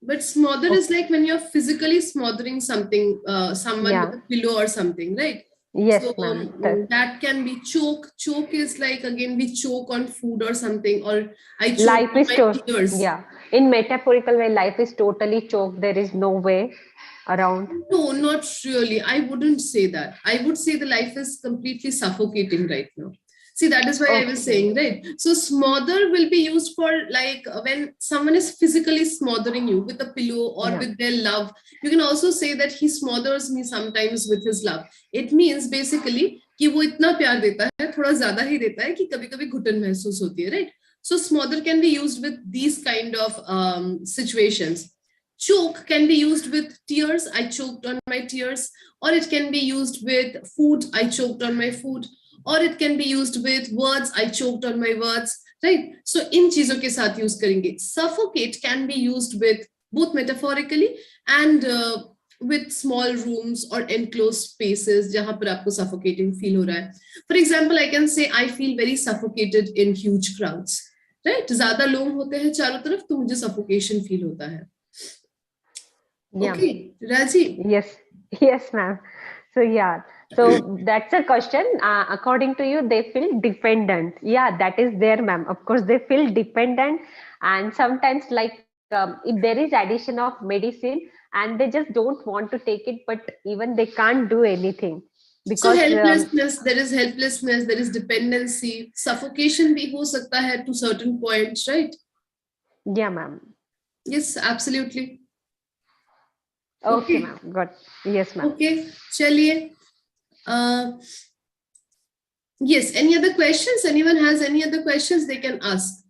But smother is like when you're physically smothering something, someone with Yeah. a pillow or something, right? Yes, So ma'am. that can be choke. Choke is like, again, we choke on food or something, or I choke Life on is my tears. yeah. In metaphorical way, life is totally choked. There is no way around. No, not really. I wouldn't say that. I would say the life is completely suffocating right now. See, that is why I was Okay. saying, right? So, smother will be used for like when someone is physically smothering you with a pillow or Yeah. with their love. You can also say that he smothers me sometimes with his love. It means basically कि वो इतना प्यार देता है, थोड़ा ज्यादा ही देता है कि कभी-कभी घुटन महसूस होती है, right? So, smother can be used with these kind of situations. Choke can be used with tears. I choked on my tears. Or it can be used with food. I choked on my food. Or it can be used with words. I choked on my words. Right? So in चीजों के साथ use करेंगे. Suffocate can be used with both metaphorically and with small rooms or enclosed spaces जहां पर आपको suffocating feel हो रहा है. For example, I can say I feel very suffocated in huge crowds. Right? ज्यादा लोग होते हैं चारों तरफ तो मुझे suffocation feel होता है. Yeah. Okay, Raji. Yes. Yes, ma'am. So yeah. So that's a question. According to you, they feel dependent. Yeah, that is there, ma'am. Of course, they feel dependent, and sometimes like if there is addition of medicine, and they just don't want to take it, but even they can't do anything So because helplessness, there is dependency, suffocation भी हो सकता है to certain points, right? yeah, ma'am. Yes, absolutely. Okay, Okay, ma'am. Got yes, ma'am. okay. चलिए. Yes, any other questions? Anyone has any other questions they can ask?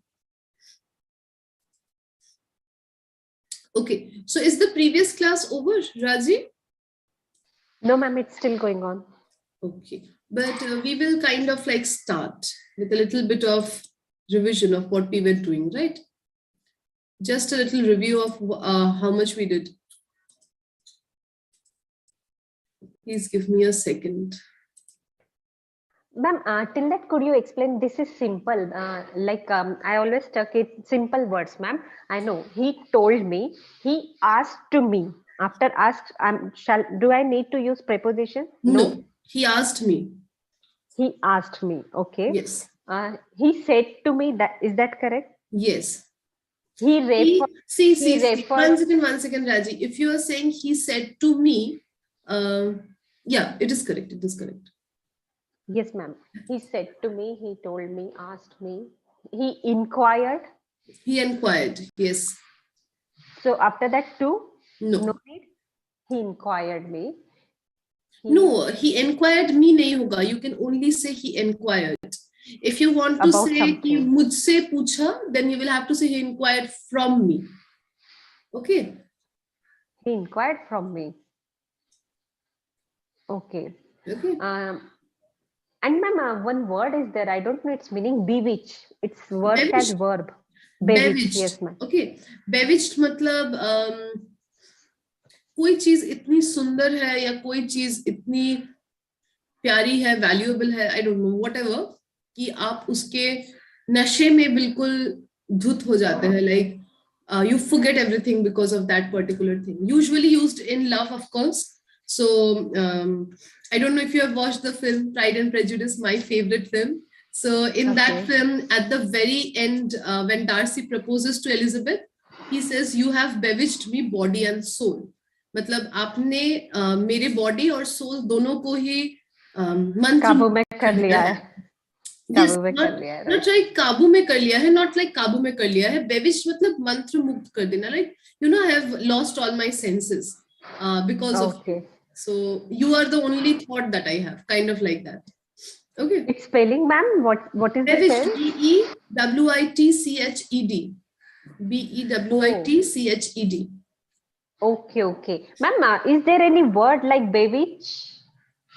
Okay, so is the previous class over, Raji? No, ma'am. It's still going on. Okay, but we will kind of like start with a little bit of revision of what we were doing, right? Just a little review of how much we did. Please give me a second. Ma'am, till that, could you explain? This is simple. I always stuck it simple words, ma'am. I know. He told me. He asked to me. After asked, do I need to use preposition? No, he asked me. He asked me. Okay. Yes. He said to me. That is that correct? Yes. He referred. See. One second, Raji. If you are saying he said to me, yeah, it is correct. It is correct. Yes, ma'am. He said to me. He told me. Asked me. He inquired. He inquired. Yes. So after that, too. No need. He inquired me. No, he inquired me नहीं होगा. You can only say he inquired. If you want to About say something. कि मुझसे पूछा, then you will have to say he inquired from me. Okay. He inquired from me. Okay. Okay. And ma'am, one word is there. I don't know its meaning. Bewitch. It's work as verb. Bewitched. Yes, ma'am. Okay. Bewitched मतलब कोई चीज इतनी सुंदर है या कोई चीज इतनी प्यारी है, वैल्यूएबल है, आई डोंट नो, व्हाटएवर, कि आप उसके नशे में बिल्कुल धुत हो जाते हैं, like you forget everything because of that particular thing. Usually used in love, of course. So I don't know if you have watched the film Pride and Prejudice, my favorite film. So in that film, at the very end, when Darcy proposes to Elizabeth, he says, you have bewitched me body and soul. मतलब आपने मेरे body और soul दोनों को ही मंत्र काबू में कर लिया है. Yes, not like काबू में कर लिया है, not like काबू में कर लिया है. Bewitched मतलब मंत्र मुक्त कर देना, like I have lost all my senses because of you. So you are the only thought that I have, kind of like that. Okay. It's spelling, ma'am. What is Bewitched? Bewitched. Bewitched. Okay. Ma'am, is there any word like bewitch?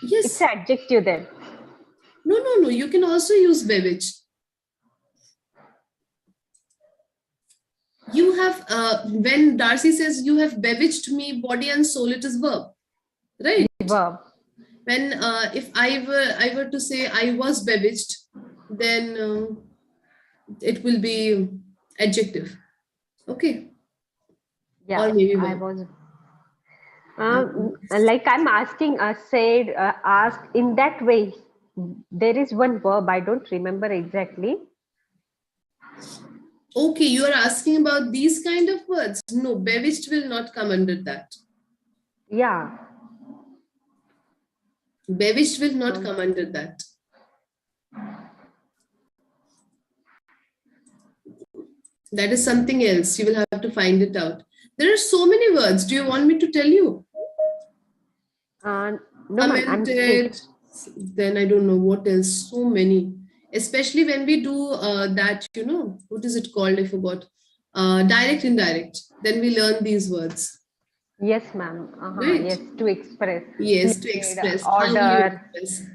Yes. It's an adjective then. No. You can also use bewitched. You have, when Darcy says, you have bewitched me body and soul, it is verb, right? Verb. When if I were to say I was bewitched, then it will be adjective. Okay. Yeah, or maybe I one. was like I'm asking, said, asked in that way. There is one verb, I don't remember exactly. Okay, you are asking about these kind of words. No, bewitched will not come under that. Yeah. Bewitched will not come under that. That is something else. You will have to find it out. There are so many words. Do you want me to tell you? No, ma'am, I'm checking. Commented. Then I don't know what else. So many. Especially when we do that, you know, what is it called? I forgot. Direct, indirect. Then we learn these words. Yes, ma'am. Right? Yes, to express. Yes, to Need, express how you order. express.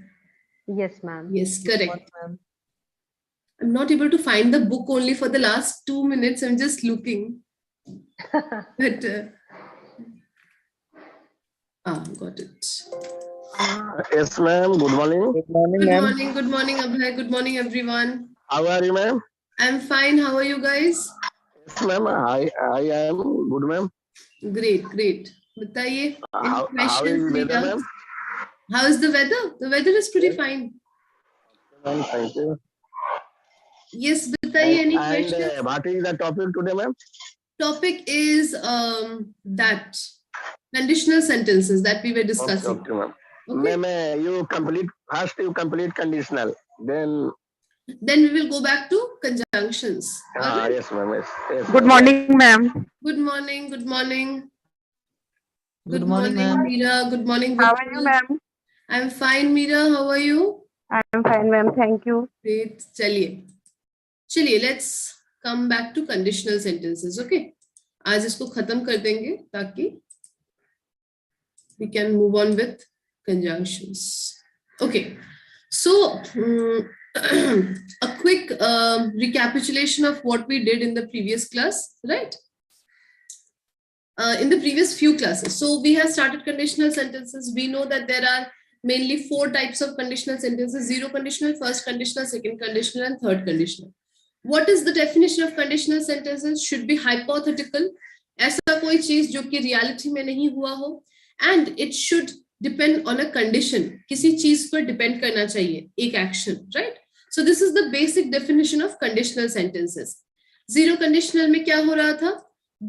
Yes, ma'am. Yes, What, correct. ma'am? I'm not able to find the book only for the last 2 minutes. I'm just looking. But got it. Yes, ma'am. Good morning. Good morning, Good ma'am. morning, good morning, Abhay. Good morning, everyone. How are you, ma'am? I'm fine. How are you guys? Yes, ma'am. I am good, ma'am. Great, great. Bataiye, any How questions, is weather, Meera? ma'am? How is the weather? The weather is pretty fine. Ma'am, thank you. Yes, Bataiye, any And questions? what is the topic today, ma'am? Topic is that conditional sentences that we were discussing. Okay, ma'am. Okay. Ma'am, you complete conditional. Then, Then we will go back to conjunctions. All right. yes, ma'am. Yes, Good ma'am. morning, ma'am. Good morning. Good morning. Good morning, ma'am. Meera. Good morning, How are you, Vipul. ma'am? I'm fine, Meera. How are you? I'm fine, ma'am. Thank you. Great. चलिए let's come back to conditional sentences. Okay. आज इसको खत्म कर देंगे ताकि we can move on with conjunctions. Okay. So a quick recapitulation of what we did in the previous class, right? In the previous few classes. So we have started conditional sentences. We know that there are mainly 4 types of conditional sentences: zero conditional, first conditional, second conditional, and third conditional. What is the definition of conditional sentences? Should be hypothetical. ऐसा कोई चीज जो कि reality में नहीं हुआ हो, and it should depend on a condition. किसी चीज पर depend करना चाहिए, एक action, right? So this is the basic definition of conditional sentences. Zero conditional में क्या हो रहा था?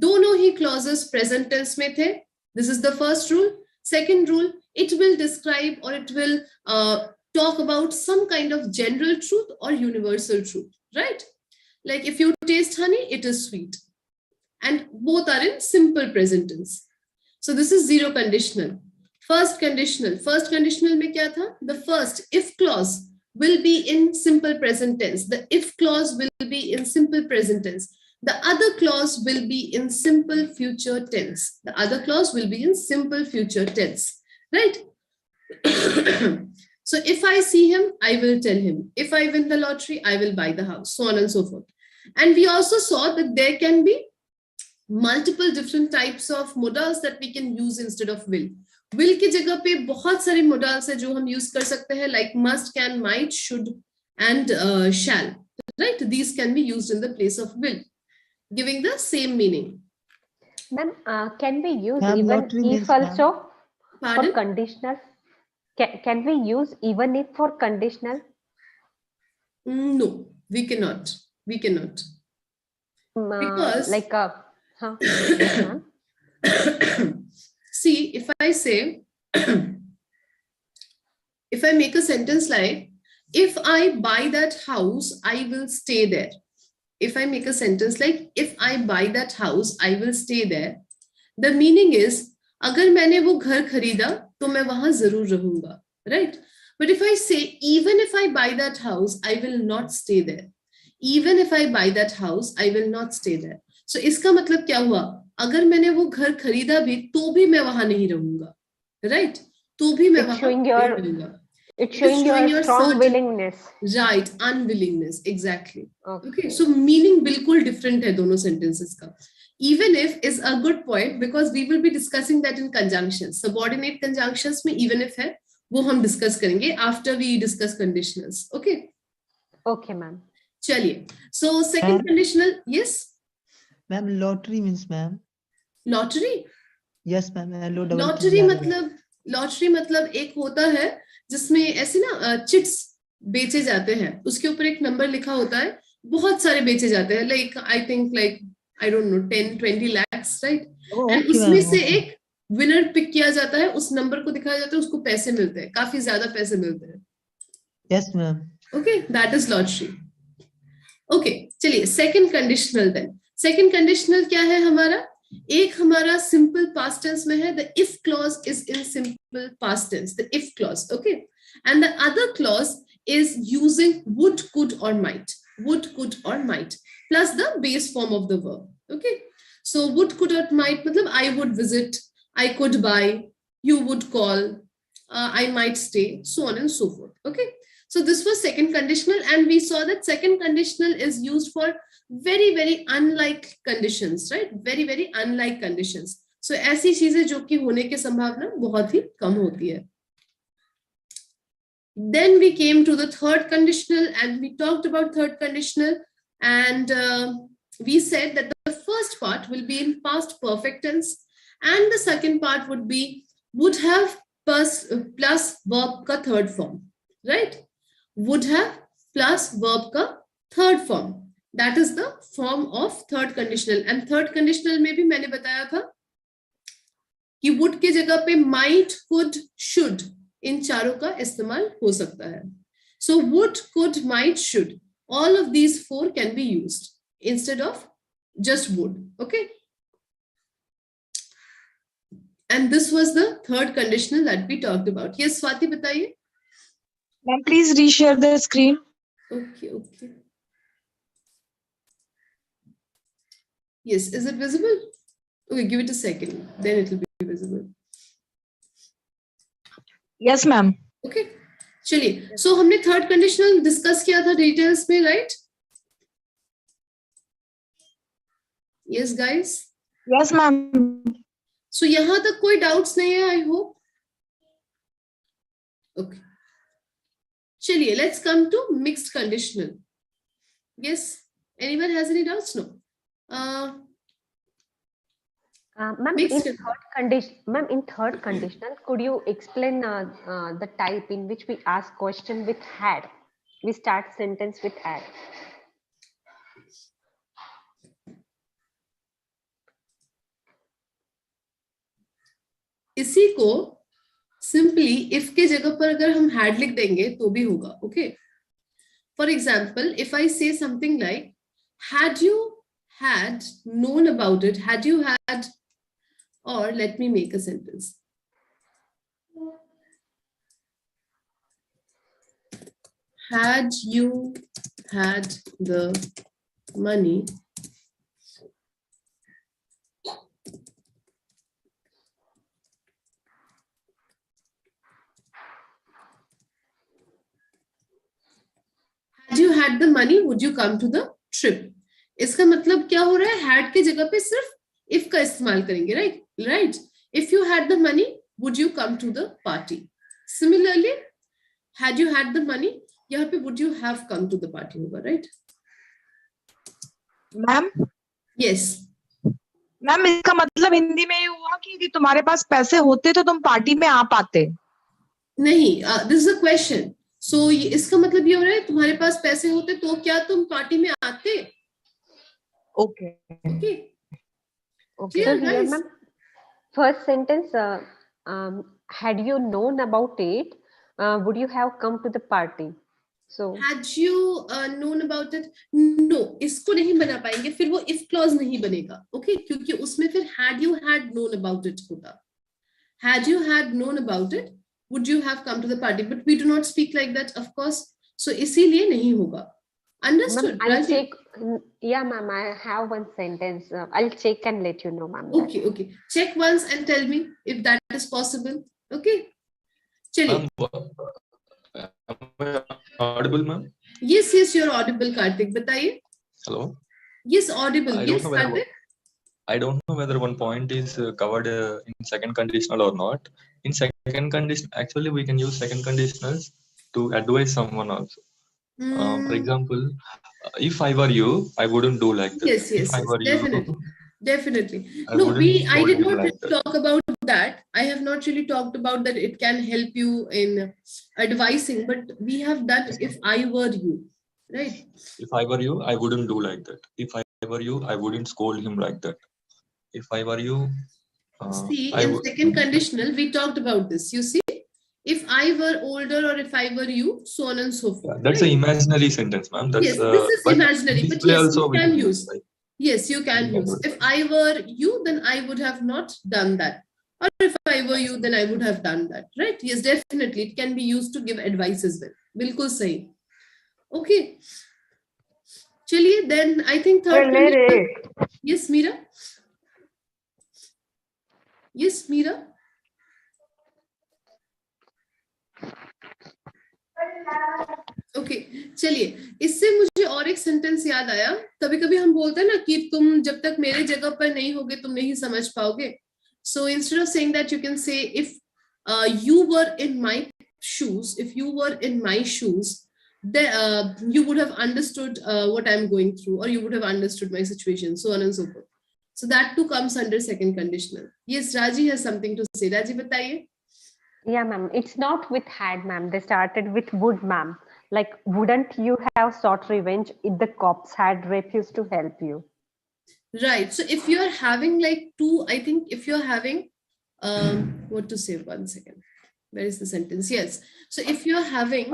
दोनों ही clauses present tense में थे. This is the first rule. Second rule, it will describe or it will talk about some kind of general truth or universal truth, right? Like if you taste honey, it is sweet. And both are in simple present tense. So this is zero conditional. First conditional में क्या था? The first if clause will be in simple present tense. The if clause will be in simple present tense. The other clause will be in simple future tense. The other clause will be in simple future tense, right? So if I see him, I will tell him. If I win the lottery, I will buy the house, so on and so forth. And we also saw that there can be multiple different types of modals that we can use instead of will. Will की जगह पे बहुत सारे modals है जो हम use कर सकते हैं, like must, can, might, should, and shall. Right? These can be used in the place of will, giving the same meaning. Ma'am, can we use Ma'am, even lottery if means, ma'am. also Pardon? for conditional? Can we use even if for conditional? No, we cannot. We cannot. Because Like yes, ma'am. see, if I say, if I make a sentence like, if I buy that house, I will stay there. If I make a sentence like, if I buy that house, I will stay there. The meaning is, अगर मैंने वो घर खरीदा, तो मैं वहां जरूर रहूंगा, right? But if I say, even if I buy that house, I will not stay there. Even if I buy that house, I will not stay there. So इसका मतलब क्या हुआ? अगर मैंने वो घर खरीदा भी, तो भी मैं वहां नहीं रहूंगा, right? तो भी मैं वहां नहीं रहूंगा. It's showing your strong certain, willingness. Right, unwillingness, exactly. Okay. So meaning बिल्कुल different है दोनों sentences का. Even if is a good point because we will be discussing that in conjunctions. Subordinate conjunctions में even if है, वो हम discuss करेंगे after we discuss conditionals. Okay. Okay, ma'am. चलिए. So second conditional, yes. Ma'am, lottery means, ma'am. Lottery? Yes, ma'am. Lottery मतलब एक होता है जिसमें ऐसे ना चिट्स बेचे जाते हैं, उसके ऊपर एक नंबर लिखा होता है, बहुत सारे बेचे जाते हैं, like I think like I don't know 10-20 lakhs, right? Oh, and okay, उसमें ma'am. से एक विनर पिक किया जाता है, उस नंबर को दिखाया जाता है, उसको पैसे मिलते हैं, काफी ज्यादा पैसे मिलते हैं. Yes, ma'am. Okay, that is lottery. Okay, चलिए second conditional. Then second conditional क्या है हमारा? एक हमारा सिंपल पास्ट टेंस में है, the if clause is in simple past tense, the if clause. Okay, and the other clause is using would, could or might, would, could or might plus the base form of the verb. Okay, so would, could or might matlab I would visit, I could buy, you would call, I might stay, so on and so forth. Okay, so this was second conditional, and we saw that second conditional is used for very very unlike conditions, right? Very very unlike conditions. So ऐसी चीजें जो कि होने की संभावना बहुत ही कम होती है. Then we came to the third conditional, and we talked about third conditional, and we said that the first part will be in past perfect tense, and the second part would be would have plus verb ka third form, right? Would have plus verb ka third form. That is the form of third conditional. And third conditional में भी मैंने बताया था कि would के जगह पे might, could, should इन चारों का इस्तेमाल हो सकता है. So would, could, might, should, all of these four can be used instead of just would. Okay, and this was the third conditional that we talked about. Yes, Swati, बताइए. Ma'am, please reshare the screen. Okay. Yes, is it visible? Okay, give it a second, then it will be visible. Yes, ma'am. Okay, चलिए. सो हमने third conditional discuss किया था details में, right? Yes guys? Yes, ma'am. So यहां तक कोई doubts नहीं है, आई होप. ओके, चलिए let's come to mixed conditional. Yes, anyone has any doubts? No. Ma'am, in third conditional, could you explain the type in which we ask question with had? We start sentence with had. इसी को simply if के जगह पर अगर हम had लिख देंगे तो भी होगा. Okay, for example if I से something like had you had known about it, had you had, or let me make a sentence. Had you had the money, had you had the money, would you come to the trip? इसका मतलब क्या हो रहा है? had के जगह पे सिर्फ if का इस्तेमाल करेंगे, right? Right. If you had the money, would you come to the party? Similarly, had you had the money, यहाँ पे would you have come to the party होगा, right? Ma'am. Yes. मैम, इसका मतलब हिंदी में ये हुआ कि यदि तुम्हारे पास पैसे होते तो तुम पार्टी में आ पाते. नहीं, this is a question. So इसका मतलब ये हो रहा है तुम्हारे पास पैसे होते तो क्या तुम पार्टी में आते? Okay. Okay. Okay. So here, ma'am, first sentence, had you known about it, would you have come to the party? So had you known about it? No, इसको नहीं बना पाएंगे, फिर वो if clause नहीं बनेगा. Okay, क्योंकि उसमें फिर had you had known about it होता. Had you had known about it, would you have come to the party? But we do not speak like that, of course. So इसीलिए नहीं होगा. Understood? I'll check. Yeah, ma'am, I have one sentence. I'll check and let you know, ma'am. Okay. Check once and tell me if that is possible. Okay. चलिए. Am I audible, ma'am? Yes, you're audible, Karthik. बताइए. Hello. Yes, audible. Yes, Karthik. I don't know whether one point is covered in second conditional or not. In second condition, actually, we can use second conditionals to advise someone also. For example, if I were you, I wouldn't do like this. Yes, if I were definitely. you, Definitely. I No, wouldn't I scold did him not like really that. talk about that. I have not really talked about that it can help you in advising, but we have done if I were you, right? If I were you, I wouldn't do like that. If I were you, I wouldn't scold him like that. If I were you, See, I in would. second conditional, we talked about this. You see, if I were older or if I were you, so on and so forth, That's an right? imaginary sentence, ma'am. Yes, That's this is but imaginary, in but display yes, also you we can can use, use. right? Yes, you can In use. If advertisement. I were you, then I would have not done that. Or if I were you, then I would have done that, right? Yes, definitely. It can be used to give advice as well. Bilkul sahi. Okay. Chaliye, then I think third condition. Yes, Meera? Yes, Meera? Okay चलिए इससे मुझे और एक sentence याद आया कभी कभी हम बोलते हैं ना कि तुम जब तक मेरे जगह पर नहीं होगे तुम नहीं समझ पाओगे so instead of saying that you can say if you were in my shoes if you were in my shoes then you would have understood what I'm going through or you would have understood my situation so on and so forth so that too comes under second conditional yes Raji has something to say Raji bataiye Yeah, ma'am. It's not with had, ma'am. They started with would, ma'am. Like, wouldn't you have sought revenge if the cops had refused to help you? Right. So if you're having like two, I think if you're having, what to say, 1 second, where is the sentence? Yes. So if you're having,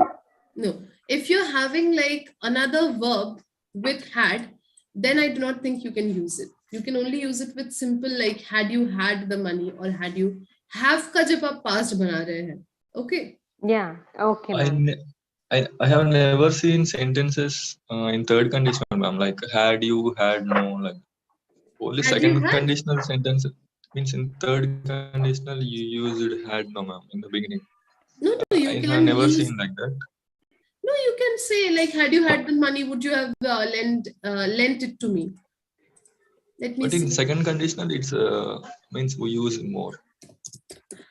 no, if you're having like another verb with had, then I do not think you can use it. You can only use it with simple like had you had the money or had you have ka jab aap past bana rahe hain. Okay. Yeah. Okay, ma'am. I have never seen sentences in third conditional, ma'am. Like had you, had no, like only Had you second had? conditional sentence means in third conditional you used had, no, ma'am, in the beginning. No, you I have can never use. seen like that. No, you can say like, had you had the money, would you have lent it to me? Let me But in see. second conditional, it's means we use more.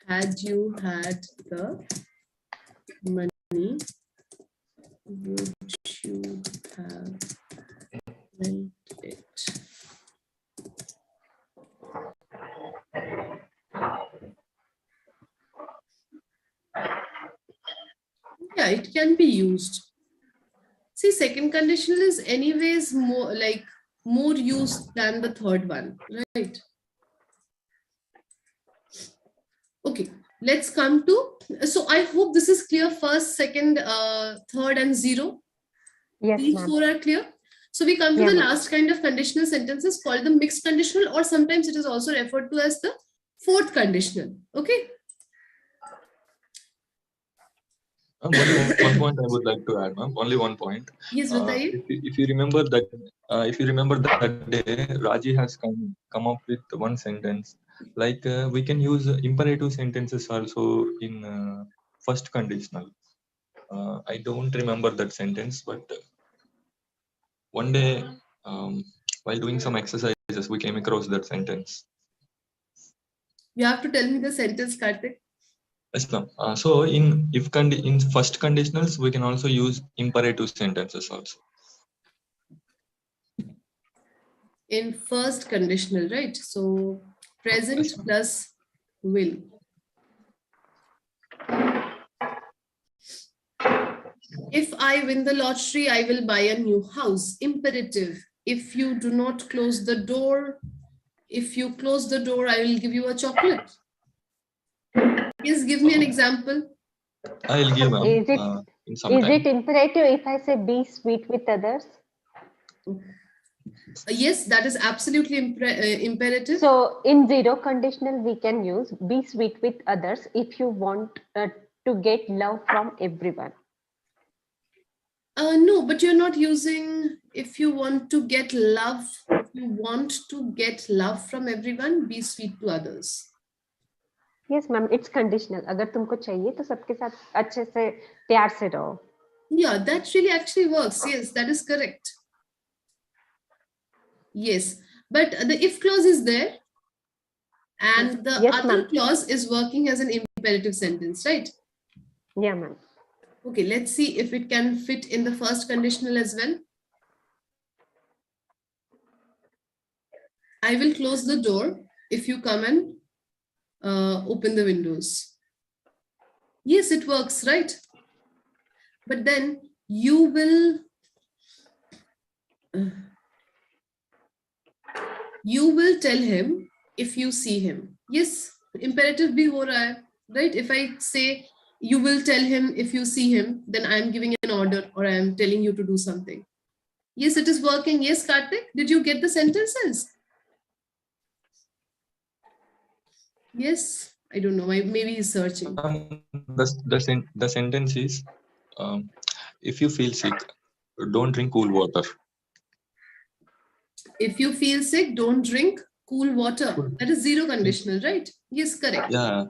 Had you had the money, would you have lent it? Yeah, it can be used. See, second conditional is anyways more used than the third one, right? Okay, let's come to, so I hope this is clear. First, second, third, and zero. Yes, These ma'am. four are clear. So we come to Yeah, the ma'am. last kind of conditional sentences called the mixed conditional, or sometimes it is also referred to as the fourth conditional. Okay. Only one point I would like to add, ma'am. Only one point. Yes, बताइए. If you remember that day, Raji has come up with one sentence. Like we can use imperative sentences also in first conditional. I don't remember that sentence, but one day while doing some exercises, we came across that sentence. You have to tell me the sentence, Karthik. Yes, ma'am. So in in first conditionals, we can also use imperative sentences also. In first conditional, right? So present Yes, ma'am. plus will. If I win the lottery, I will buy a new house. Imperative. If you do not close the door, if you close the door, I will give you a chocolate. Yes, give me an example. I'll give, ma'am. Is it In some is time. it imperative if I say be sweet with others? Yes, that is absolutely imperative. So in zero conditional, we can use be sweet with others if you want to get love from everyone. No, but you're not using if you want to get love. If you want to get love from everyone, be sweet to others. Yes, ma'am. It's conditional. अगर तुमको चाहिए तो सबके साथ अच्छे से प्यार से रहो. Yeah, that really actually works. Yes, that is correct. Yes, but the if clause is there, and the Yes, other ma'am. clause is working as an imperative sentence, right? Yeah, ma'am. Okay, let's see if it can fit in the first conditional as well. I will close the door if you come and open the windows. Yes, it works, right? But then you will tell him if you see him. Yes, imperative bhi ho raha hai, right? If I say you will tell him if you see him, then I am giving an order or I am telling you to do something. Yes, it is working. Yes, Karthik, did you get the sentences? Yes, I don't know. Maybe he's searching. The sentence is, if you feel sick, don't drink cool water. If you feel sick, don't drink cool water. That is zero conditional, right? Yes, correct. Yeah.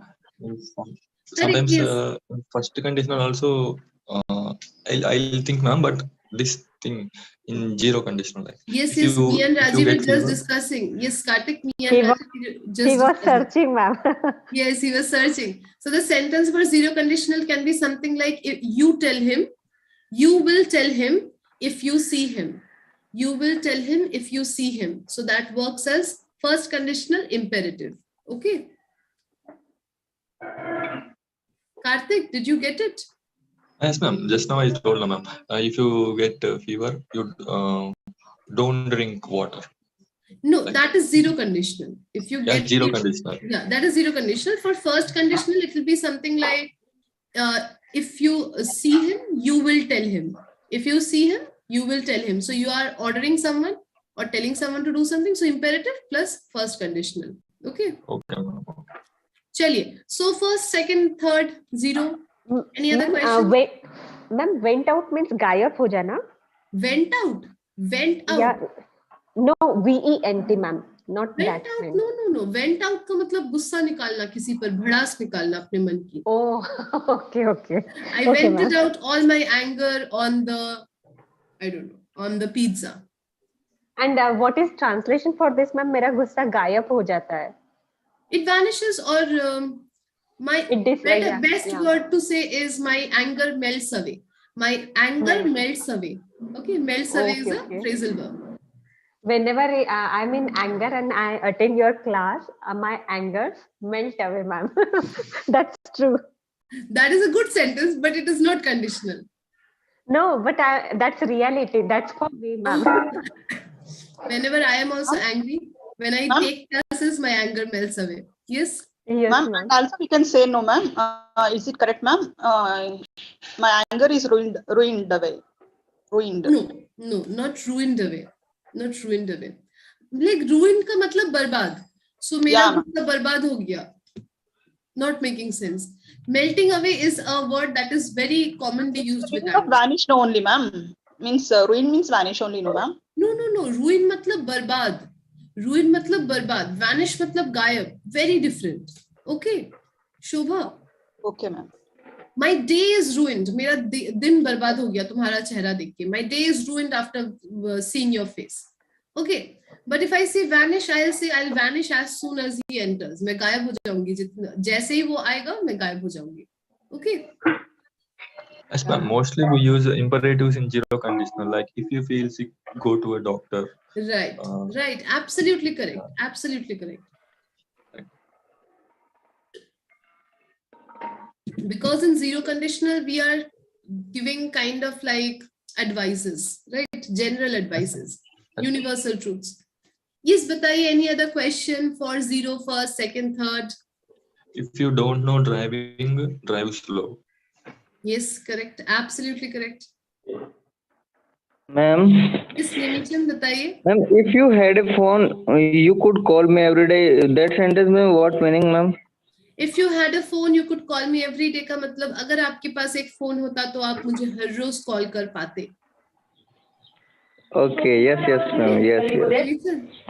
Sometimes yes. first conditional also, I'll think, ma'am, but this thing in zero conditional. Like, Yes, if yes, you- me and if you Rajiv were get just fever- discussing. Yes, Karthik, me He and was- Rajiv were just He was discussing. searching, ma'am. Yes, he was searching. So the sentence for zero conditional can be something like, if you tell him, you will tell him if you see him. You will tell him if you see him. So that works as first conditional imperative. Okay. Karthik, did you get it? Yes, ma'am. Just now I told her, ma'am. If you get fever, you don't drink water. No, Like that is zero conditional. If you Yeah, get zero fever- conditional. Yeah, that is zero conditional. For first conditional, it will be something like, if you see him, you will tell him. If you see him, you will tell him. So you are ordering someone or telling someone to do something. So imperative plus first conditional. Okay. Okay, ma'am. Chaliye. So first, second, third, zero. Any other Ma'am, question? ma'am, went out means गायब हो जाना. Went out. Went out. Yeah. No, VENT, ma'am. Not Went that out. meant. No. Went out का मतलब गुस्सा निकालना किसी पर, भड़ास निकालना अपने मन की. Oh, okay. I Okay, vented ma'am. out all my anger on the, I don't know, on the pizza. And what is translation for this, ma'am? मेरा गुस्सा गायब हो जाता है. It vanishes, or my best word to say is my anger melts away. My anger melts away. Okay, melts away is a phrasal verb. Whenever I'm in anger and I attend your class, my anger melt away, ma'am. That's true. That is a good sentence, but it is not conditional. No, but that's reality. That's for me, ma'am. Whenever I am also angry, when I take classes, my anger melts away. Yes? Yes, Ma'am, ma'am. and also we can say no, ma'am. Is it correct, ma'am? My anger is ruined away. Ruined. No, not ruined away. Not ruined away. Like ruined का मतलब बर्बाद. So मेरा गुस्सा बर्बाद हो गया. Not making sense. Melting away is a word that is very commonly used with anger. Vanish no only, ma'am. Means ruin means vanish only, no, ma'am. No. Ruin मतलब बर्बाद. Ruin मतलब बर्बाद. Vanish मतलब गायब. Very different. Okay. Shobha. Okay, ma'am. My day is ruined. मेरा दिन बर्बाद हो गया तुम्हारा चेहरा देख के. My day is ruined after seeing your face. Okay. But if I say vanish, I'll say I'll vanish as soon as he enters. मैं गायब हो जाऊंगी. जैसे ही वो आएगा, मैं गायब हो जाऊंगी. Okay. Yes, ma'am. Mostly we use imperatives in zero conditional. Like if you feel sick, go to a doctor. Right. Right. Absolutely correct. Absolutely correct. Because in zero conditional, we are giving kind of like advices, right? General advices, universal truths. Yes, bataiye, any other question for zero, first, second, third? If you don't know driving, drive slow. Yes, correct. Absolutely correct. Ma'am. Yes, Nemichan, bataiye. Ma'am, if you had a phone, you could call me every day. That sentence में what meaning, ma'am? If you had a phone, you could call me every day का मतलब अगर आपके पास एक phone होता तो आप मुझे हर रोज कॉल कर पाते. Okay, yes, ma'am. Yes.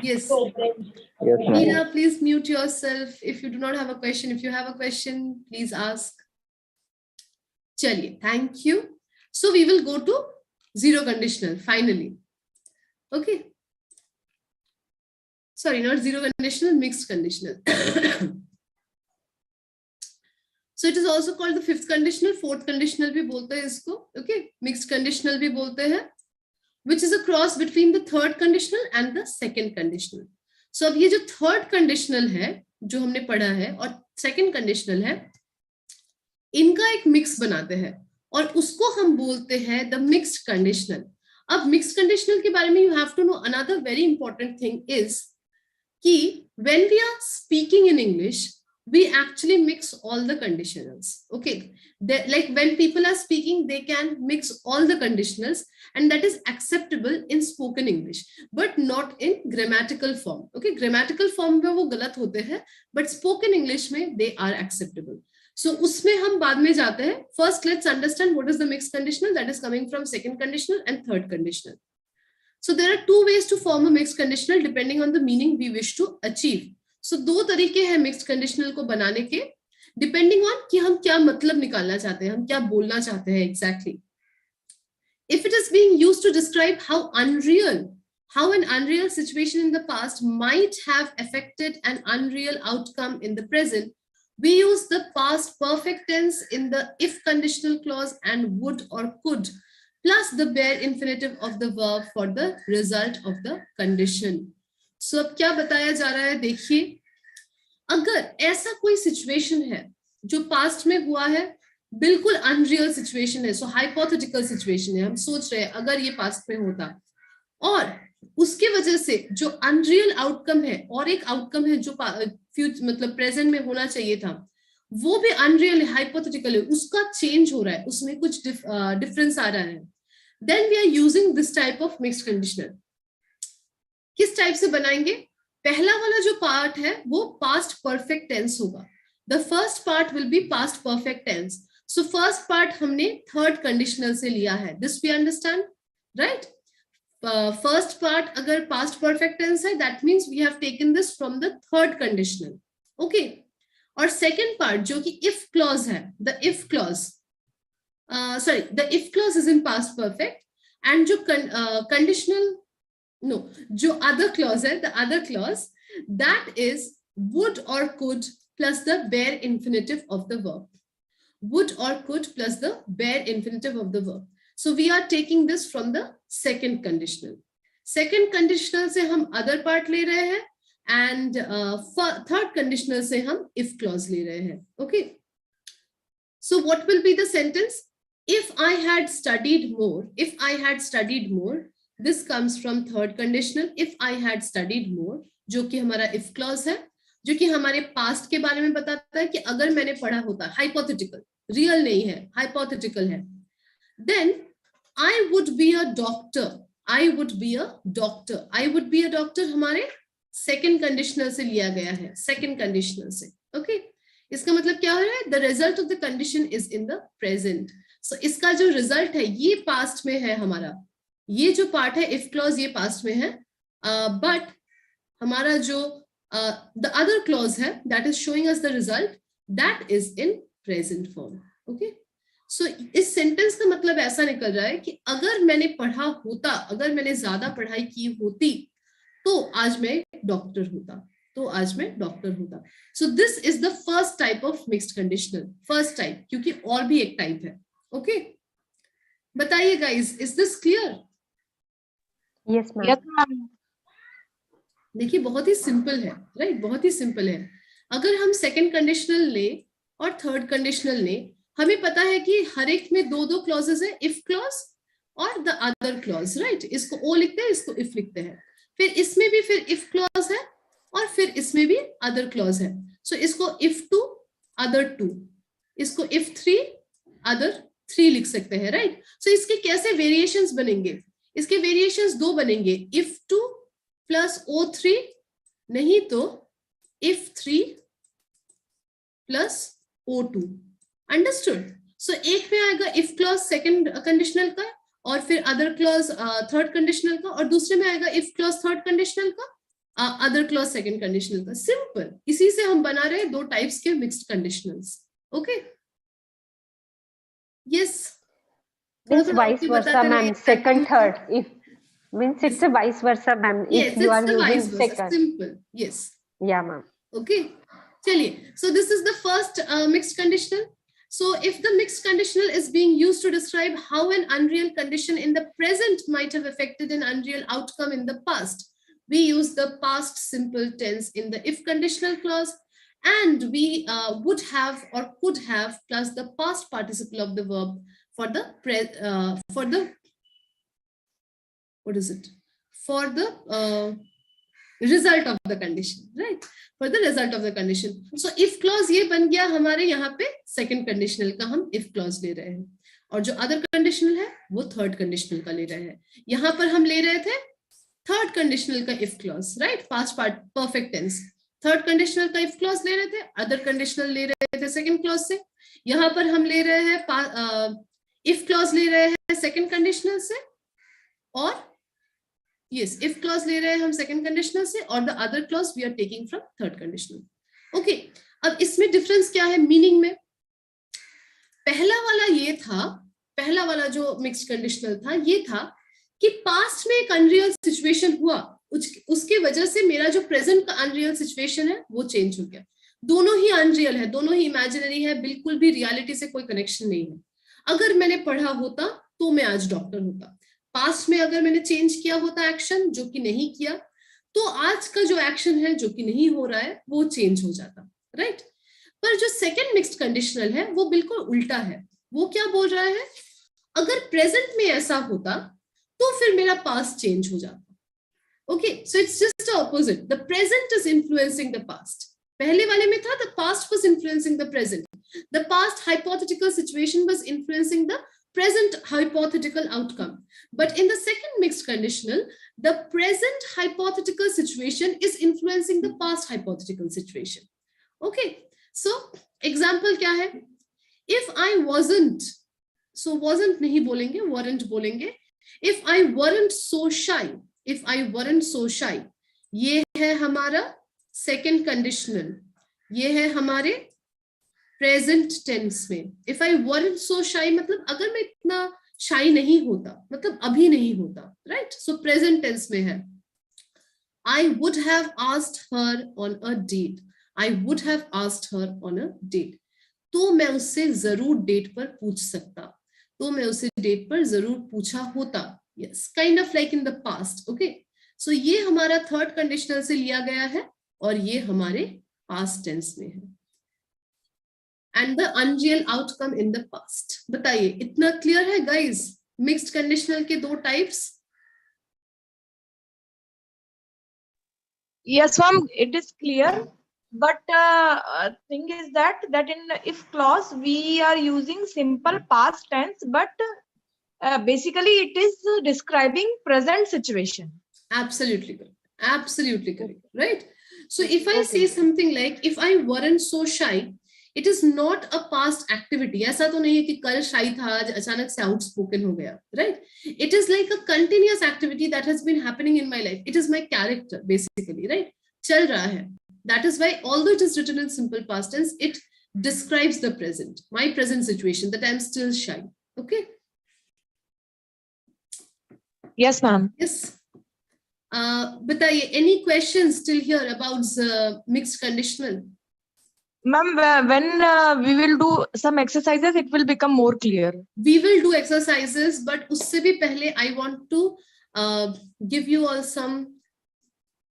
Yes. Yes, ma'am. Meera, please mute yourself. If you do not have a question, if you have a question, please ask. Chaliye, thank you. So we will go to zero conditional finally. Okay. Sorry, not zero conditional, mixed conditional. So it is also called the fifth conditional, fourth conditional भी बोलते हैं इसको. Okay, mixed conditional भी बोलते हैं, which is a cross between the third conditional and the second conditional. सो अब ये जो थर्ड कंडीशनल है जो हमने पढ़ा है और सेकंड कंडीशनल है, इनका एक मिक्स बनाते हैं और उसको हम बोलते हैं द मिक्स्ड कंडीशनल। अब मिक्स्ड कंडीशनल के बारे में you have to know another very important thing is कि when we are speaking in English, we actually mix all the conditionals. Okay, like when people are speaking, they can mix all the conditionals, and that is acceptable in spoken English, but not in grammatical form. Okay, grammatical form में वो गलत होते हैं, but spoken English में they are acceptable. So उसमें हम बाद में जाते हैं. First, let's understand what is the mixed conditional that is coming from second conditional and third conditional. So there are two ways to form a mixed conditional depending on the meaning we wish to achieve. So दो तरीके हैं mixed conditional को बनाने के depending on कि हम क्या मतलब निकालना चाहते हैं, हम क्या बोलना चाहते हैं exactly. If it is being used to describe how an unreal situation in the past might have affected an unreal outcome in the present, we use the past perfect tense in the if conditional clause and would or could plus the bare infinitive of the verb for the result of the condition. So अब क्या बताया जा रहा है देखिए, अगर ऐसा कोई सिचुएशन है जो पास्ट में हुआ है, बिल्कुल अनरियल सिचुएशन है, सो हाइपोथेटिकल सिचुएशन है, हम सोच रहे हैं अगर ये पास्ट में होता, और उसके वजह से जो अनरियल आउटकम है और एक आउटकम है जो फ्यूचर मतलब प्रेजेंट में होना चाहिए था, वो भी अनरियल है, हाइपोथेटिकल है, उसका चेंज हो रहा है, उसमें कुछ डिफरेंस आ रहा है, then we are using this type of mixed conditional. किस टाइप से बनाएंगे? पहला वाला जो पार्ट है वो past perfect tense होगा. The first part will be past perfect tense. So first part हमने third conditional से लिया है. This we understand, right? First part अगर past perfect tense है, that means we have taken this from the third conditional. Okay. और second part जो कि if clause है, the if clause. The if clause is in past perfect, and जो जो other clause है, the other clause, that is would or could plus the bare infinitive of the verb. Would or could plus the bare infinitive of the verb. So we are taking this from the second conditional. Second conditional से हम other part ले रहे हैं, and third conditional से हम if clause ले रहे हैं. Okay. So what will be the sentence? If I had studied more, this comes from third conditional. If I had studied more, जो कि हमारा if clause है, जो कि हमारे past के बारे में बताता है कि अगर मैंने पढ़ा होता, hypothetical, real नहीं है, hypothetical है, then I would be a doctor. I would be a doctor हमारे second conditional से लिया गया है, second conditional से. Okay, इसका मतलब क्या हो रहा है? The result of the condition is in the present. So इसका जो रिजल्ट है ये पास्ट में है हमारा, ये जो पार्ट है इफ क्लॉज ये पास्ट में है, बट हमारा जो द अदर क्लॉज है that is showing us the result, that is in present form. Okay, so इस सेंटेंस का मतलब ऐसा निकल रहा है कि अगर मैंने पढ़ा होता, अगर मैंने ज्यादा पढ़ाई की होती, तो आज मैं डॉक्टर होता. So this is the first type of mixed conditional, first type, क्योंकि और भी एक टाइप है. ओके, बताइए guys, is this clear? Yes ma'am. देखिए बहुत ही सिंपल है, राइट, बहुत ही सिंपल है. अगर हम सेकंड कंडीशनल ले और थर्ड कंडीशनल ले, हमें पता है कि हर एक में दो क्लॉजेस है, इफ क्लॉज और द अदर क्लॉज, राइट. इसको ओ लिखते हैं, इसको इफ लिखते हैं. फिर इसमें भी फिर इफ क्लॉज है और फिर इसमें भी अदर क्लॉज है. सो इसको इफ टू अदर टू, इसको इफ थ्री अदर थ्री लिख सकते हैं, राइट. सो इसके कैसे वेरिएशंस बनेंगे? इसके वेरिएशंस दो बनेंगे, if two plus O three, नहीं तो if three plus O two. Understood? So एक में आएगा इफ क्लॉज सेकंड कंडीशनल का और फिर अदर क्लॉज थर्ड कंडीशनल का, और दूसरे में आएगा इफ क्लॉज थर्ड कंडीशनल का, अदर क्लॉज सेकंड कंडीशनल का. सिंपल. इसी से हम बना रहे हैं दो टाइप्स के mixed conditionals. Okay, yes, means vice versa ma'am, second third, if means it's a vice versa ma'am, yes, if you are it's the vice using versa. second. Simple. Yes. Yeah ma'am. Okay, chaliye. So this is the first mixed conditional. So if the mixed conditional is being used to describe how an unreal condition in the present might have affected an unreal outcome in the past, we use the past simple tense in the if conditional clause, and we would have or could have plus the past participle of the verb for the what is it, for the result of the condition, right? For the result of the condition. So if clause ये बन गया हमारे यहाँ पे second conditional का हम if clause ले रहे हैं, और जो other conditional है वो third conditional का ले रहे हैं. यहाँ पर हम ले रहे थे third conditional का if clause, right? Past part perfect tense. Third conditional का if clause ले रहे थे, other conditional ले रहे थे second clause से. यहाँ पर हम ले रहे हैं if clause ले रहे हैं second conditional से, और yes, if clause ले रहे हैं हम second conditional से, और the other clause we are taking from third conditional. Okay, अब इसमें difference क्या है meaning में? पहला वाला ये था, पहला वाला जो mixed conditional था ये था कि past में एक unreal situation हुआ, उसके वजह से मेरा जो present का unreal situation है वो change हो गया. दोनों ही unreal है, दोनों ही imaginary है, बिल्कुल भी reality से कोई connection नहीं है. अगर मैंने पढ़ा होता तो मैं आज डॉक्टर होता. पास्ट में अगर मैंने चेंज किया होता एक्शन, जो कि नहीं किया, तो आज का जो एक्शन है जो कि नहीं हो रहा है वो चेंज हो जाता, राइट? पर जो सेकंड मिक्स्ड कंडीशनल है वो बिल्कुल उल्टा है. वो क्या बोल रहा है, अगर प्रेजेंट में ऐसा होता तो फिर मेरा पास्ट चेंज हो जाता. Okay, so it's just the opposite. The present is influencing the past. पहले वाले में था the past was influencing the present. The past hypothetical situation was influencing the present hypothetical outcome. But in the second mixed conditional, the present hypothetical situation is influencing the past hypothetical situation. Okay, so example क्या है? If I wasn't, so wasn't नहीं बोलेंगे, weren't बोलेंगे. If I weren't so shy, if I weren't so shy, ये है हमारा second conditional, ये है हमारे प्रेजेंट टेंस में. If I weren't so shy मतलब अगर मैं इतना शाई नहीं होता, मतलब अभी नहीं होता, राइट? सो प्रेजेंट टेंस में है. I would have asked her on a date. I would have asked her on a date. तो मैं उससे जरूर डेट पर पूछ सकता, तो मैं उसे डेट पर जरूर पूछा होता. Yes, kind of like in the past. Okay, so ये हमारा थर्ड कंडीशनल से लिया गया है और ये हमारे पास्ट टेंस में है. And the unreal outcome in the past. बताइए, इतना क्लियर है गाइज मिक्स्ड कंडीशनल के दो types? Yes, ma'am, it is clear. But thing is that in if clause we are using simple past tense, but basically it is describing present situation. Absolutely correct. Absolutely correct. Right? So if I say something like if I weren't so shy, it is not a past activity. ऐसा तो नहीं है कि कल शाई था आज अचानक से outspoken हो गया, right? It is like a continuous activity that has been happening in my life. It is my character basically, right? चल रहा है. That is why although it is written in simple past tense, it describes the present, my present situation, that I am still shy. Okay? Yes, ma'am. Yes. बताइए, any questions still here about the mixed conditional? Ma'am, when we will do some exercises, it will become more clear. We will do exercises, but उससे भी पहले I want to give you all some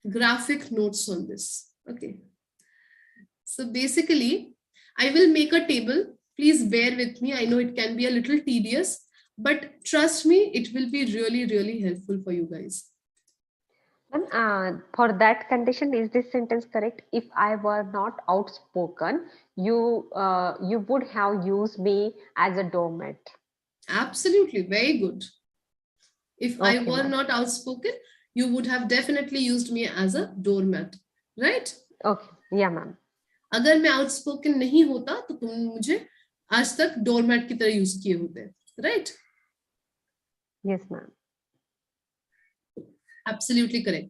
graphic notes on this. Okay. So basically, I will make a table. Please bear with me. I know it can be a little tedious, but trust me, it will be really, really helpful for you guys. For that condition, is this sentence correct? If I were not outspoken, you would have used me as a doormat. Absolutely, very good. If I Okay, were ma'am. not outspoken, you would have definitely used me as a doormat, right? Okay, yeah, ma'am. अगर मैं outspoken नहीं होता तो तुम मुझे आज तक doormat की तरह यूज किए होते, right? Yes, ma'am. Absolutely correct.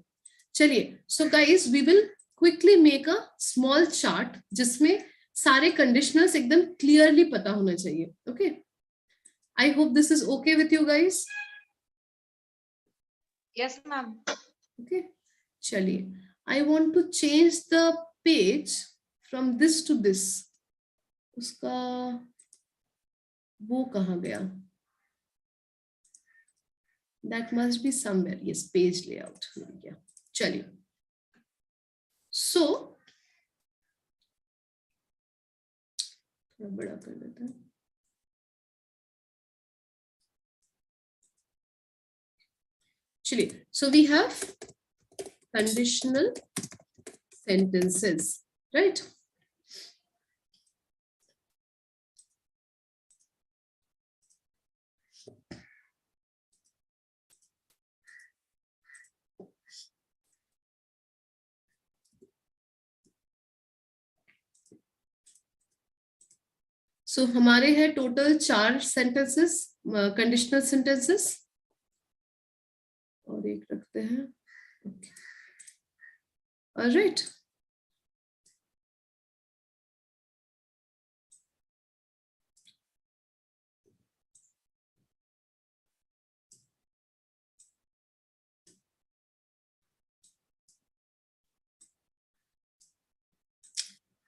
चलिए, so guys, we will quickly make a small chart जिसमें सारे conditionals एकदम clearly पता होना चाहिए. Okay? I hope this is okay with you guys. Yes, ma'am. Okay? चलिए, I want to change the page from this to this. उसका वो कहाँ गया? That must be somewhere. Yes, page layout. चलिए, so थोड़ा बड़ा कर देता है. चलिए, so we have conditional sentences, right? So हमारे हैं टोटल 4 sentences, conditional sentences, और एक रखते हैं. Okay. All right.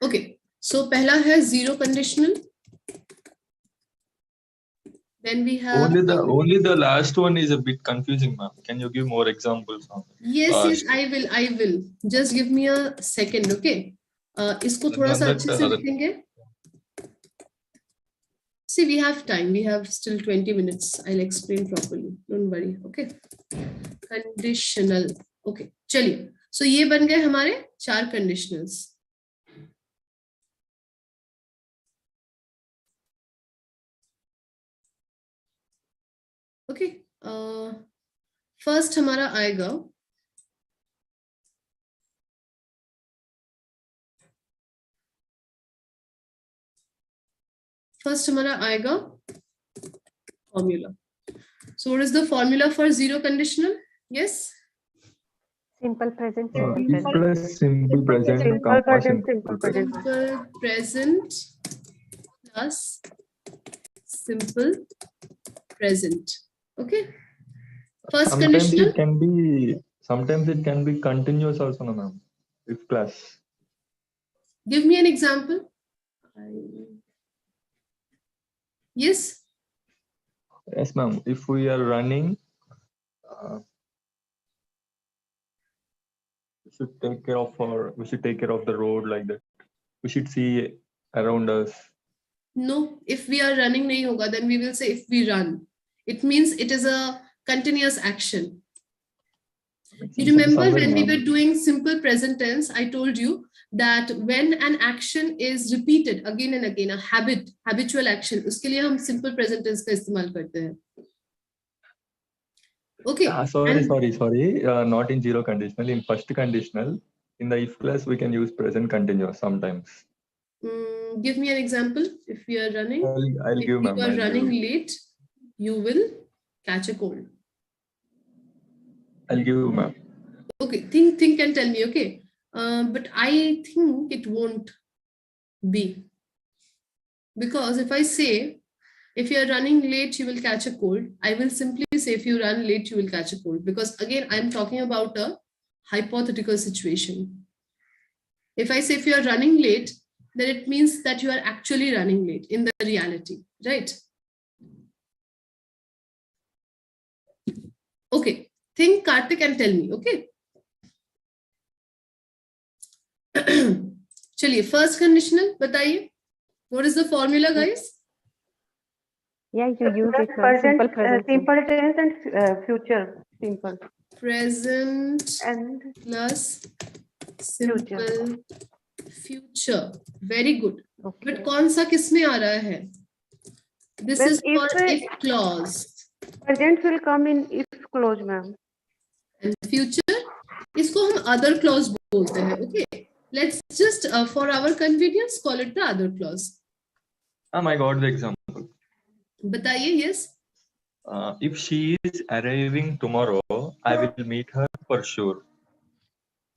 Okay. So पहला है zero conditional. Then we have only the last one is a bit confusing, ma'am. Can you give more examples on it? yes, I will just give me a second. Okay, इसको थोड़ा सा अच्छे से लिखेंगे. See, we have time, we have still 20 minutes. I'll explain properly, don't worry. Okay, conditional. Okay, चलिए, so ये बन गए हमारे 4 conditionals. ओके, फर्स्ट हमारा आएगा formula. So what is the formula for zero conditional? Yes, Simple present. If plus simple present, comma simple present. simple present plus simple present. Okay, first Sometimes conditional. sometimes it can be continuous also, no, ma'am. If plus. Give me an example. Yes. Yes, ma'am. If we are running, we should take care of the road like that. We should see around us. No, if we are running nahi hoga, then we will say if we run. It means it is a continuous action. You remember when we were doing simple present tense, I told you that when an action is repeated again and again, a habitual action, uske liye hum simple present tense ka istemal karte hain. Okay. Sorry. Not in zero conditional. In first conditional, in the if clause, we can use present continuous sometimes. Give me an example. If we are running, I'll give, ma'am. You are running late, you will catch a cold. I'll give, ma'am. Okay, think and tell me. Okay, but I think it won't be, because if I say if you are running late, you will catch a cold, I will simply say if you run late, you will catch a cold, because again I'm talking about a hypothetical situation. If I say if you are running late, then it means that you are actually running late in the reality, right? Okay, think, Karthik, and tell me. Okay. चलिए, first conditional बताइए. What is the formula, guys? Yeah, you use it. Simple present. Simple tense and future simple. Present And plus simple future. Very good. okay. But कौन सा किस में आ रहा है? This Well, is for if clause. Present will come in if clause, ma'am. And future, इसको हम other clause बोलते हैं. Okay. Let's just for our convenience call it the other clause. I got the example. बताइए. Yes. If she is arriving tomorrow, I will meet her for sure.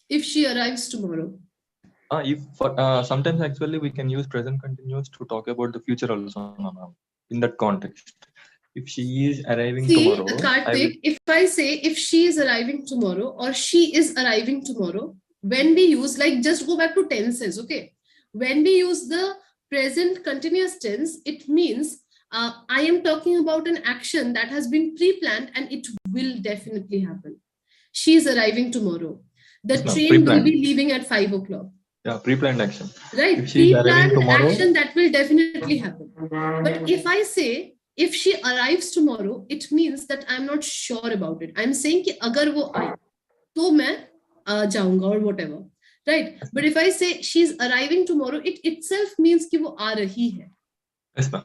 If she arrives tomorrow. Sometimes actually we can use present continuous to talk about the future also, ma'am, in that context. If she is arriving tomorrow, Karthik, if I say if she is arriving tomorrow or she is arriving tomorrow, when we use, like, just go back to tenses, okay? When we use the present continuous tense, it means I am talking about an action that has been pre-planned and it will definitely happen. She is arriving tomorrow. The Yes, ma'am. train will Pre-planned. be leaving at 5 o'clock. Yeah, pre-planned action. Right? If she is arriving Pre-planned tomorrow, action, that will definitely happen. But if I say, if she arrives tomorrow, it means that I'm not sure about it. I'm saying कि अगर वो आई, तो मैं जाऊंगा or whatever. Right? But if I say she's arriving tomorrow, it itself means कि वो आ रही है. yes, ma'am.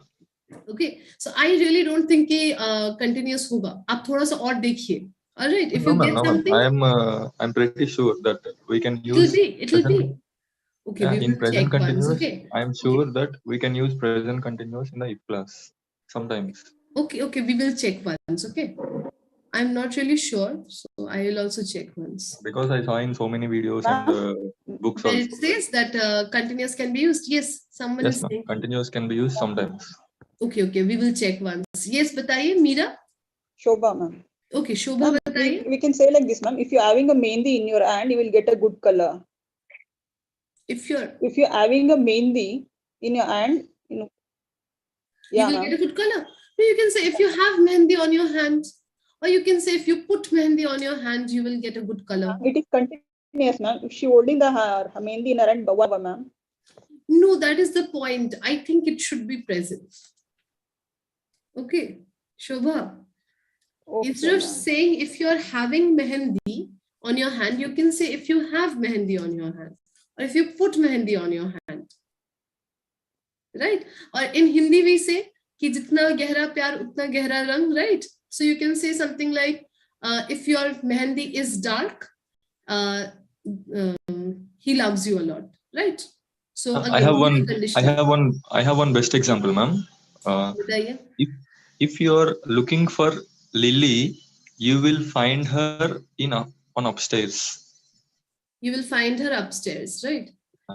Okay. So I really don't think कि continuous होगा. आप थोड़ा सा और देखिए. All right. If No, you ma'am, get no, ma'am. something, I'm pretty sure that we can it will use be. It will present. be. Okay, Yeah, we in will present check once. continuous, Okay. I'm sure that we can use present continuous in the if class sometimes. Okay, we will check once. Okay. I'm not really sure, so I will also check once. Because I saw in so many videos and books Where also. it says that continuous can be used. Yes, someone Yes, is ma'am. saying. Continuous can be used sometimes. Okay, we will check once. Yes, बताइए Meera. Shobha, ma'am. Okay, Shobha Ma'am, बताइए. we can say like this, ma'am. If you're having a mehndi in your hand, you will get a good color. If you're having a mehndi in your hand, you yeah, will ma'am. get a good color. No, you can say if you have mehndi on your hand, or you can say if you put mehndi on your hand, you will get a good color. It is continuous, ma'am. If she holding the her mehndi in her hand, ma'am. No, that is the point. I think it should be present. Okay, Shobha. Okay, Instead of ma'am. saying if you're having mehendi on your hand, you can say if you have mehendi on your hand, or if you put mehendi on your hand. Right? Or in Hindi we say कि जितना गहरा प्यार उतना गहरा रंग, right? So you can say something like if your mehendi is dark, he loves you a lot, right? So again, I have one best example, ma'am. If you're looking for Lily, you will find her on upstairs. You will find her upstairs, right?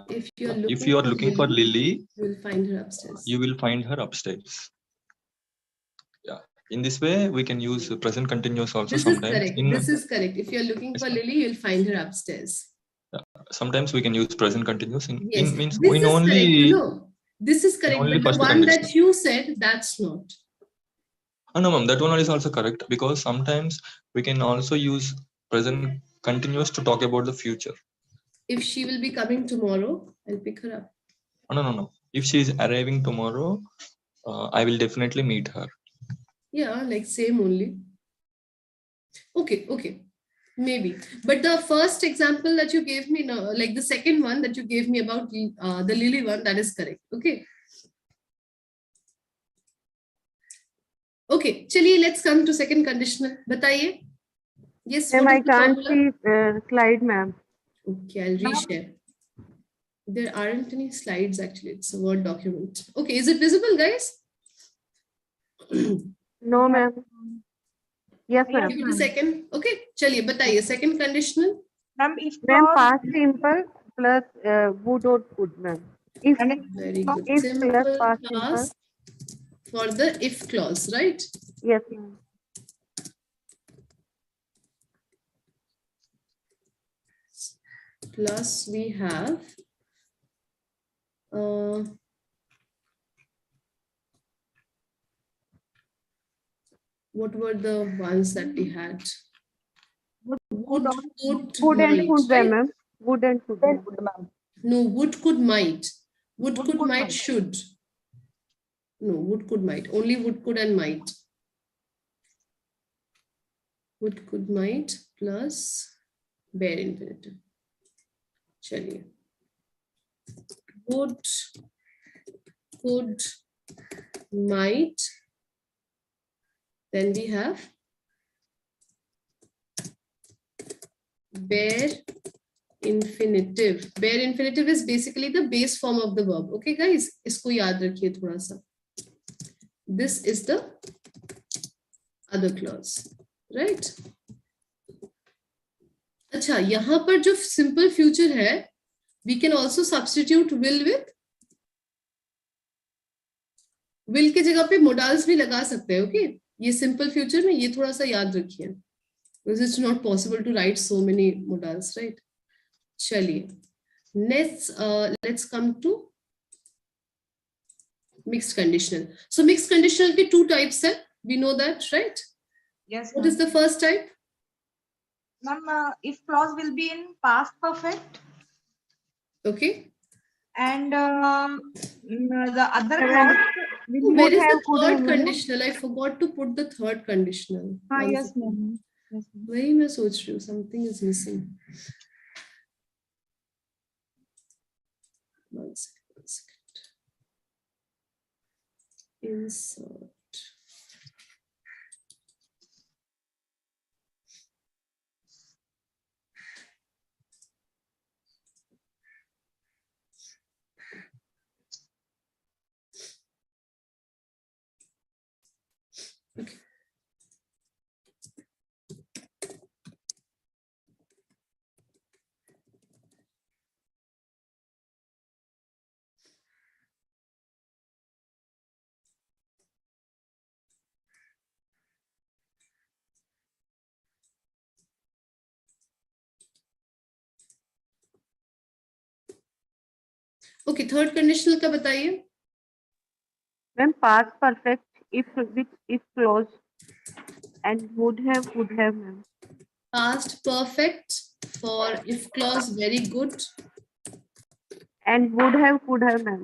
If you are looking for Lily, you will find her upstairs. You will find her upstairs. Yeah. In this way, we can use present continuous also. This sometimes. Is correct. This is correct. If you are looking for Lily, you will find her upstairs. Yeah. Sometimes we can use present continuous in means this in is only. correct. No, this is correct. Only But the one condition. that you said, that's not. Oh, no, ma'am, that one is also correct because sometimes we can also use present continuous to talk about the future. If she will be coming tomorrow, I'll pick her up. Oh, no. If she is arriving tomorrow, I will definitely meet her. Yeah, like same only. Okay. Maybe. But the first example that you gave me, like the second one that you gave me about the Lily one, that is correct. Okay. Okay, chaliye, let's come to second conditional. Bataiye. Yes, ma'am, I can't see slide, ma'am. Okay, I'll reshare. There aren't any slides actually. It's a Word document. Okay, is it visible, guys? No, ma'am. Yes, ma'am. Give it a second. Okay, chaliye, bataiye. Second conditional. Ma'am, if past simple plus would or could, ma'am. If very good. If Simple plus past past for the if clause, right? Yes, ma'am. Plus we have what were the ones that we had? Would and could, ma'am. Would and could, ma'am. No, would, could, might. Would, could, might, should. No, would, could, might. Only would, could, and might. Would, could, might plus bare infinitive. Chaliye. Would, could, might. Then we have bare infinitive. Bare infinitive is basically the base form of the verb. Okay, guys, isko yaad rakhiye thoda sa. This is the other clause, right? अच्छा, यहाँ पर जो simple future है, we can also substitute will with. Will के जगह पे modals भी लगा सकते हैं, okay? ये simple future में ये थोड़ा सा याद रखिए, because it's not possible to write so many modals, right? चलिए, let's come to mixed conditional. So mixed conditional के two types है, we know that, right? Yes. What is the first type? Ma'am, if clause will be in past perfect Okay. and the other Seven. clause will Where be. is the could have, third madam. conditional? I forgot to put the third conditional. One Yes, second. ma'am. Yes, ma'am. वही मैं सोच रही हूँ, something is missing. One second. Insert. Okay. Okay, third conditional का बताइए. Ma'am, past perfect if with if clause and would have, ma'am. Past perfect for if clause, very good. And would have, could have, ma'am.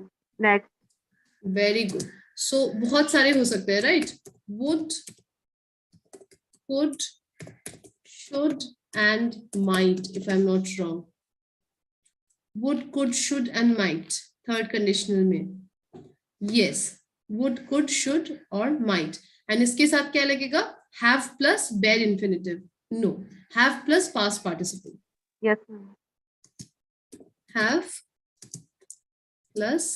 Next. Very good. So बहुत सारे हो सकते हैं, right? Would, could, should and might, if I'm not wrong. Would, could, should and might. Third conditional में. Yes. Would, could, should or might. And इसके साथ क्या लगेगा? Have plus bare infinitive. No. Have plus past participle. Yes, ma'am. Have plus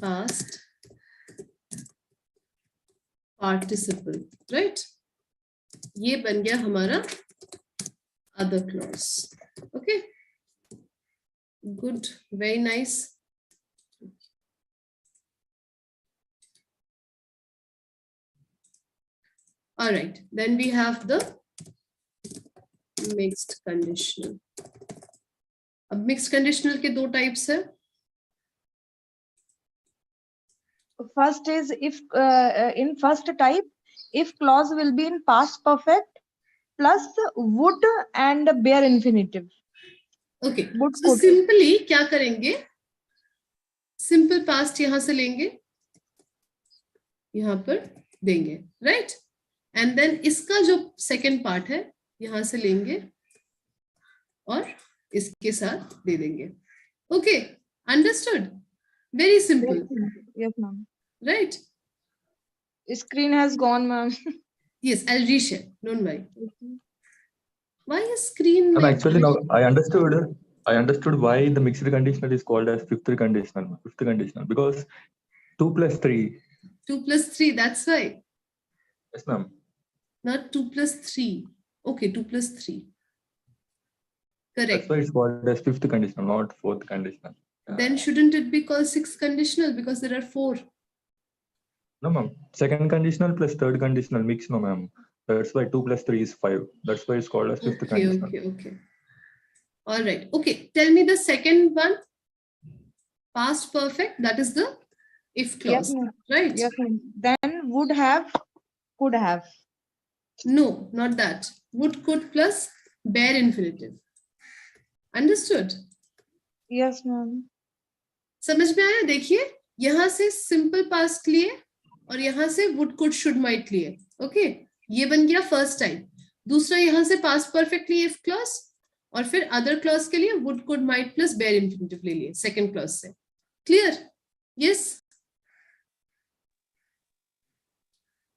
past participle, right? ये बन गया हमारा other clause. Okay. Good. Very nice. All right. Then we have the mixed conditional. अब mixed conditional के दो types है. First is if in first type, if clause will be in past perfect plus would and bare infinitive. Okay. Would, So could. simply क्या करेंगे? Simple past यहाँ से लेंगे, यहाँ पर देंगे, right? And then इसका जो second part है यहाँ से लेंगे और इसके साथ दे देंगे. Okay, understood? Very simple, Yes, ma'am. right? Screen has gone, ma'am. Yes, I'll reshare. Don't worry. Why is screen? Ma'am, like actually, this? now I understood why the mixed conditional is called as fifth conditional. Because 2 plus 3. 2 plus 3. That's why. Yes, ma'am. Not 2 plus 3. Okay, 2 plus 3. Correct. That's why it's called as fifth conditional, not fourth conditional. Then shouldn't it be called sixth conditional because there are 4? No, ma'am. Second conditional plus third conditional mix, no, ma'am. That's why 2 plus 3 is 5. That's why it's called as fifth Okay, conditional. okay. All right. Okay, tell me the second one. Past perfect, that is the if clause, Yes, ma'am. right? Yes, ma'am. Then would have, could have. No, not that. Would, could plus bare infinitive. Understood? Yes, ma'am. समझ में आया? देखिए, यहाँ से simple past लिए और यहाँ से would, could, should, might लिए. Okay, ये बन गया first type. दूसरा यहाँ से past perfect लिए if clause और फिर other clause के लिए would, could, might plus bare infinitive ले लिए second clause से. Clear? Yes?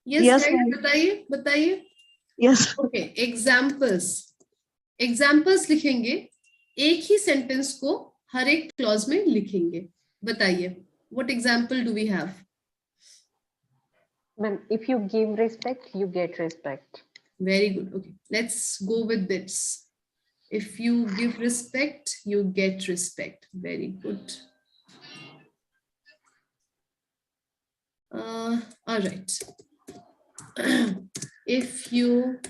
Yes, Yes, guys, ma'am. बताइए. Yes. Okay, examples लिखेंगे, एक ही sentence को हर एक clause में लिखेंगे. बताइए, what example do we have? Ma'am, if you give respect, you get respect. Very good. Okay, let's go with this. If you give respect, you get respect. Very good. All right. If you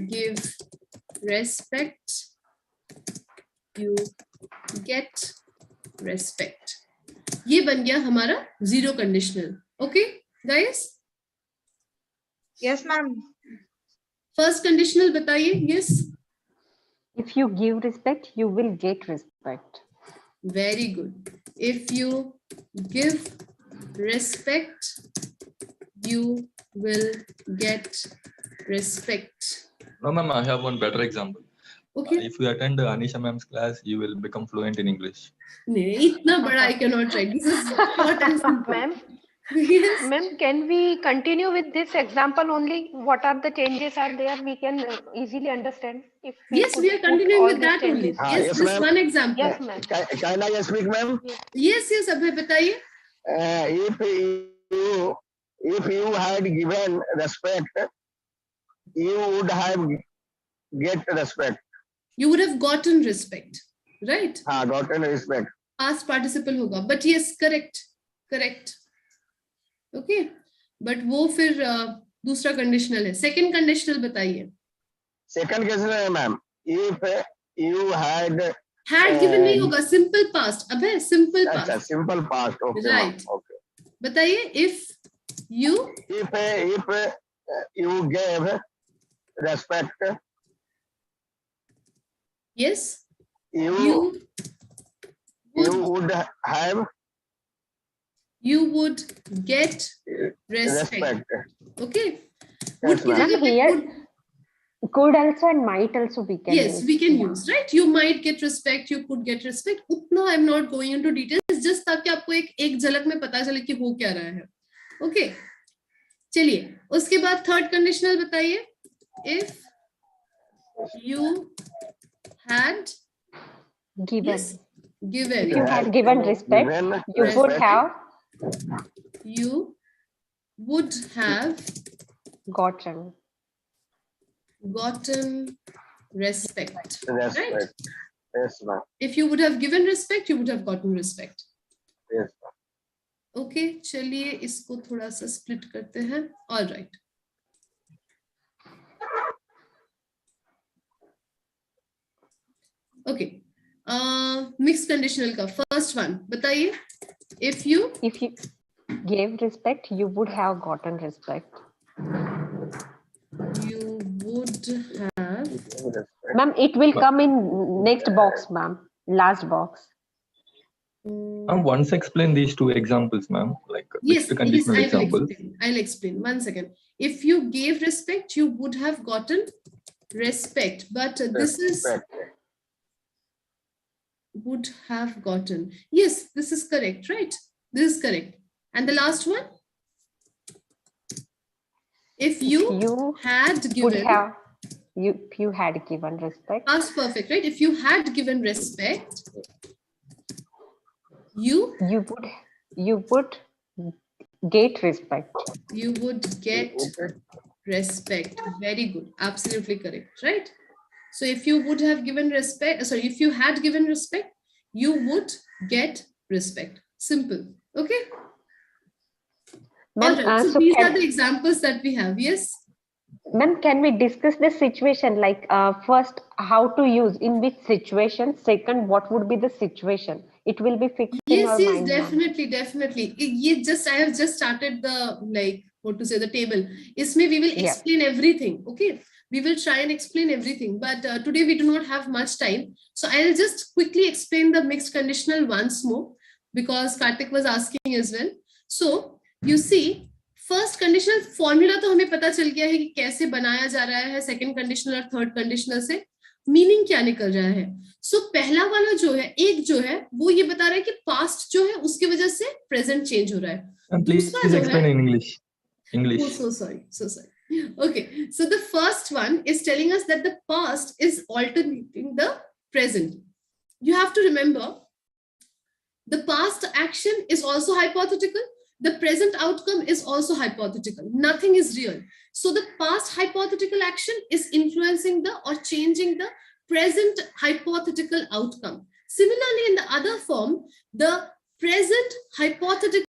give respect, you get respect. ये बन गया हमारा zero conditional. Okay, guys? Yes, ma'am. First conditional बताइए. Yes. If you give respect, you will get respect. Very good. If you give respect, you will get respect. No, ma'am, I have one better example. Okay. If you attend Anisha ma'am's class, you will become fluent in English. नहीं, इतना बड़ा I cannot write. This is short and simple. Ma'am, Yes. ma'am, can we continue with this example only? What are the changes are there? We can easily understand. If Yes, could we are put continuing all with these that only. changes. Yes, yes, this ma'am. one example. Yes, ma'am. Can I speak, ma'am? Yes, yes, अभय बताइए. If you had given respect, you would have get respect. You would have gotten respect, right? Gotten respect. Past participle होगा. But yes, correct. Okay. But वो फिर दूसरा conditional है. Second conditional बताइए. Second question है, ma'am. If you had Given नहीं होगा. Simple past. अबे simple अच्छा, past. simple past. Okay, ma'am. Right. Okay. बताइए. If you gave respect, yes, you would have you would get respect. Okay. Would Yes, की ma'am. जगह पे Here, would. could also and might also we can Yes, use. we can use, right? You might get respect, you could get respect. उतना I'm not going into details, just ताकि आपको एक झलक में पता चले कि हो क्या रहा है. Okay. चलिए, उसके बाद थर्ड कंडीशनल बताइए. If you had Given. yes, given, If you had given respect, you would have you would have gotten. respect. respect. Right? Yes, ma'am. If you would have given respect, you would have gotten respect. Yes, ma'am. Okay, चलिए इसको थोड़ा सा split करते हैं. All right. Okay. Mixed conditional का first one बताइए. If you gave respect, you would have gotten respect. You would have. Ma'am, it will come in next box, ma'am. Last box. Once explain these two examples, ma'am, like Yes, mixed conditional examples. I'll explain. 1 second. If you gave respect, you would have gotten respect. But this is would have gotten. Yes, this is correct, right? This is correct. And the last one? If you had given. If you had given respect. Past perfect, right? If you had given respect, you would get respect. You would get respect. Very good. Absolutely correct, right? So if you would have given respect, sorry, if you had given respect, you would get respect. Simple. Okay. All right. So these are the examples that we have. Yes. Ma'am, can we discuss the situation? Like first, how to use, in which situation? Second, what would be the situation? It will be fixed in our mind. Yes, definitely. I have just started the table. Isme we will explain everything. Okay. We will try and explain everything. But today we do not have much time. So I'll just quickly explain the mixed conditional once more because Karthik was asking as well. So you see, first conditional formula तो हमें पता चल गया है कि कैसे बनाया जा रहा है. सेकंड कंडीशनल और थर्ड कंडीशनल से मीनिंग क्या निकल रहा है. सो पहला वाला जो है, एक जो है वो ये बता रहा है कि पास्ट जो है उसकी वजह से प्रेजेंट चेंज हो रहा है. दूसरा जो है English. So sorry. Okay, so the first one is telling us that the past is alternating the present. You have to remember the past action is also hypothetical. The present outcome is also hypothetical. Nothing is real. So the past hypothetical action is influencing or changing the present hypothetical outcome. Similarly, in the other form, the present hypothetical